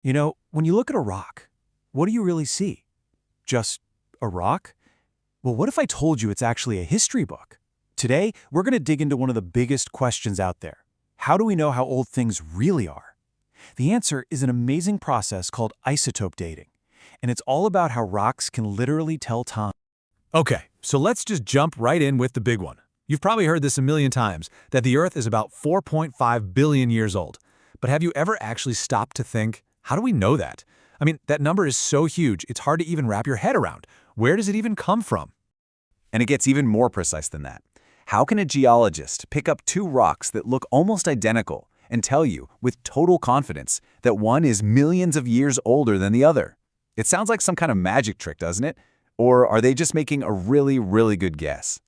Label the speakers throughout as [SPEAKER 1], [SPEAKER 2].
[SPEAKER 1] When you look at a rock, what do you really see? Just a rock? Well, what if I told you it's actually a history book? Today, we're going to dig into one of the biggest questions out there. How do we know how old things really are? The answer is an amazing process called isotope dating, and it's all about how rocks can literally tell time.
[SPEAKER 2] Okay, so let's just jump right in with the big one. You've probably heard this a million times, that the Earth is about 4.5 billion years old. But have you ever actually stopped to think, how do we know that? I mean, that number is so huge, it's hard to even wrap your head around. Where does it even come from?
[SPEAKER 3] And it gets even more precise than that. How can a geologist pick up two rocks that look almost identical and tell you, with total confidence, that one is millions of years older than the other? It sounds like some kind of magic trick, doesn't it? Or are they just making a really, really good guess?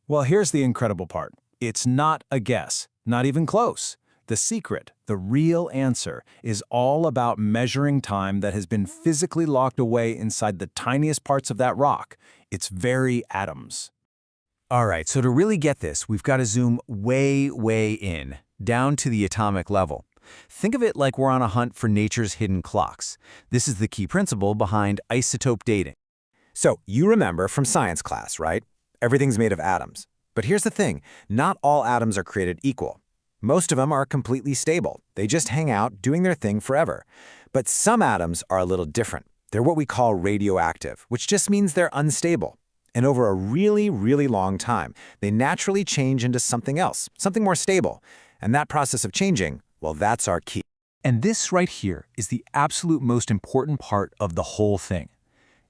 [SPEAKER 1] Well, here's the incredible part. It's not a guess, not even close. The secret, the real answer, is all about measuring time that has been physically locked away inside the tiniest parts of that rock, its very atoms. All right, so to really get this, we've got to zoom way, way in, down to the atomic level. Think of it like we're on a hunt for nature's hidden clocks. This is the key principle behind isotope dating.
[SPEAKER 4] So, you remember from science class, right? Everything's made of atoms. But here's the thing, not all atoms are created equal. Most of them are completely stable. They just hang out, doing their thing forever. But some atoms are a little different. They're what we call radioactive, which just means they're unstable. And over a really, really long time, they naturally change into something else, something more stable. And that process of changing, well, that's our key.
[SPEAKER 1] And this right here is the absolute most important part of the whole thing.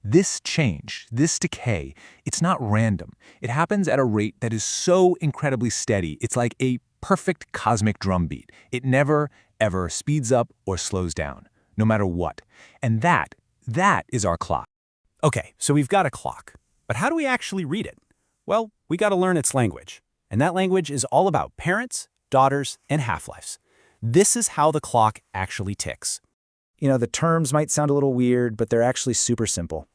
[SPEAKER 1] This change, this decay, it's not random. It happens at a rate that is so incredibly steady. It's like a perfect cosmic drumbeat. It never, ever speeds up or slows down, no matter what. And that is our clock.
[SPEAKER 5] Okay, so we've got a clock. But how do we actually read it? Well, we got to learn its language. And that language is all about parents, daughters, and half-lives. This is how the clock actually ticks.
[SPEAKER 4] The terms might sound a little weird, but they're actually super simple.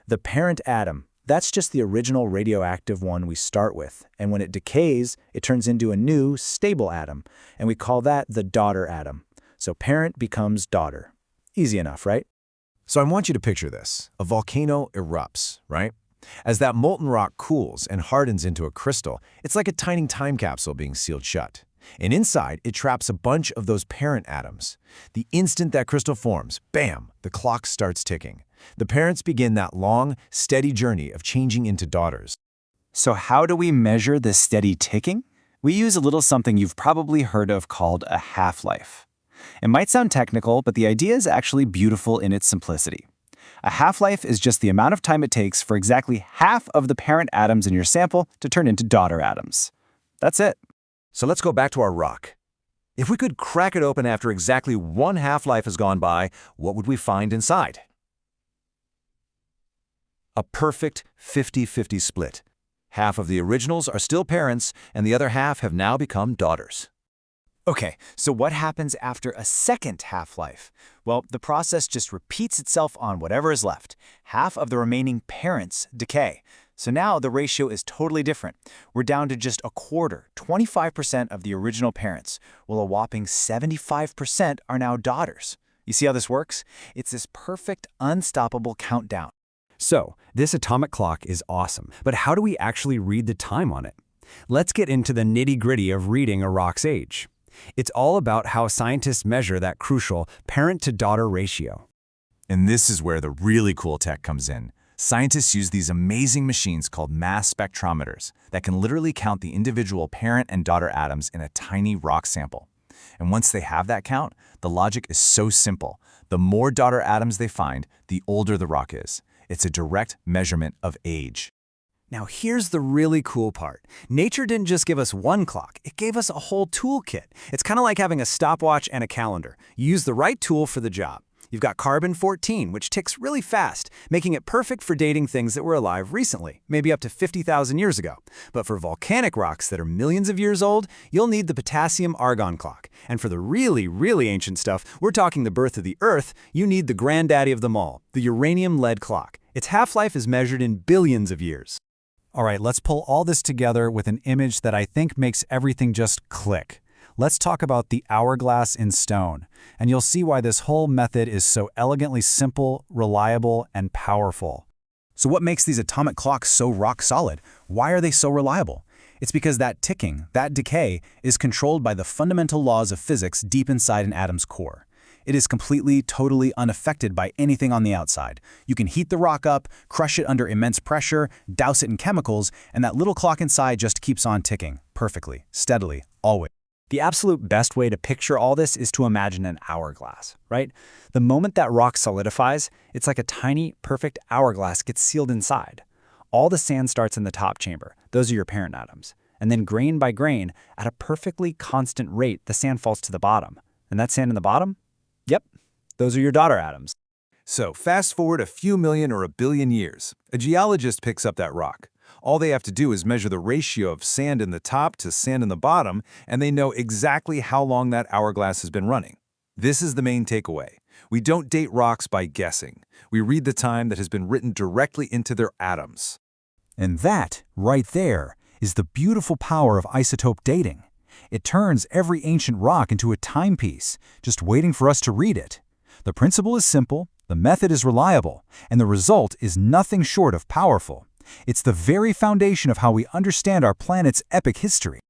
[SPEAKER 4] The parent atom, that's just the original radioactive one we start with. And when it decays, it turns into a new, stable atom. And we call that the daughter atom. So parent becomes daughter. Easy enough, right?
[SPEAKER 2] So I want you to picture this. A volcano erupts, right? As that molten rock cools and hardens into a crystal, it's like a tiny time capsule being sealed shut. And inside, it traps a bunch of those parent atoms. The instant that crystal forms, bam, the clock starts ticking. The parents begin that long, steady journey of changing into daughters.
[SPEAKER 3] So how do we measure the steady ticking? We use a little something you've probably heard of called a half-life. It might sound technical, but the idea is actually beautiful in its simplicity. A half-life is just the amount of time it takes for exactly half of the parent atoms in your sample to turn into daughter atoms. That's it.
[SPEAKER 2] So let's go back to our rock. If we could crack it open after exactly one half-life has gone by, what would we find inside? A perfect 50-50 split. Half of the originals are still parents, and the other half have now become daughters.
[SPEAKER 3] Okay, so what happens after a second half-life? Well, the process just repeats itself on whatever is left. Half of the remaining parents decay. So now the ratio is totally different. We're down to just a quarter, 25% of the original parents, while a whopping 75% are now daughters. You see how this works? It's this perfect, unstoppable countdown.
[SPEAKER 5] So, this atomic clock is awesome, but how do we actually read the time on it? Let's get into the nitty-gritty of reading a rock's age. It's all about how scientists measure that crucial parent-to-daughter ratio.
[SPEAKER 2] And this is where the really cool tech comes in. Scientists use these amazing machines called mass spectrometers that can literally count the individual parent and daughter atoms in a tiny rock sample. And once they have that count, the logic is so simple. The more daughter atoms they find, the older the rock is. It's a direct measurement of age.
[SPEAKER 5] Now here's the really cool part. Nature didn't just give us one clock, it gave us a whole toolkit. It's kind of like having a stopwatch and a calendar. You use the right tool for the job. You've got carbon-14, which ticks really fast, making it perfect for dating things that were alive recently, maybe up to 50,000 years ago. But for volcanic rocks that are millions of years old, you'll need the potassium-argon clock. And for the really, really ancient stuff, we're talking the birth of the Earth, you need the granddaddy of them all, the uranium-lead clock. Its half-life is measured in billions of years.
[SPEAKER 1] All right, let's pull all this together with an image that I think makes everything just click.
[SPEAKER 5] Let's talk about the hourglass in stone, and you'll see why this whole method is so elegantly simple, reliable, and powerful.
[SPEAKER 1] So what makes these atomic clocks so rock solid? Why are they so reliable? It's because that ticking, that decay, is controlled by the fundamental laws of physics deep inside an atom's core. It is completely, totally unaffected by anything on the outside. You can heat the rock up, crush it under immense pressure, douse it in chemicals, and that little clock inside just keeps on ticking, perfectly, steadily, always.
[SPEAKER 3] The absolute best way to picture all this is to imagine an hourglass, right? The moment that rock solidifies, it's like a tiny, perfect hourglass gets sealed inside. All the sand starts in the top chamber. Those are your parent atoms. And then grain by grain, at a perfectly constant rate, the sand falls to the bottom. And that sand in the bottom? Yep, those are your daughter atoms.
[SPEAKER 1] So fast forward a few million or a billion years. A geologist picks up that rock. All they have to do is measure the ratio of sand in the top to sand in the bottom, and they know exactly how long that hourglass has been running. This is the main takeaway. We don't date rocks by guessing. We read the time that has been written directly into their atoms.
[SPEAKER 5] And that, right there, is the beautiful power of isotope dating. It turns every ancient rock into a timepiece, just waiting for us to read it. The principle is simple, the method is reliable, and the result is nothing short of powerful. It's the very foundation of how we understand our planet's epic history.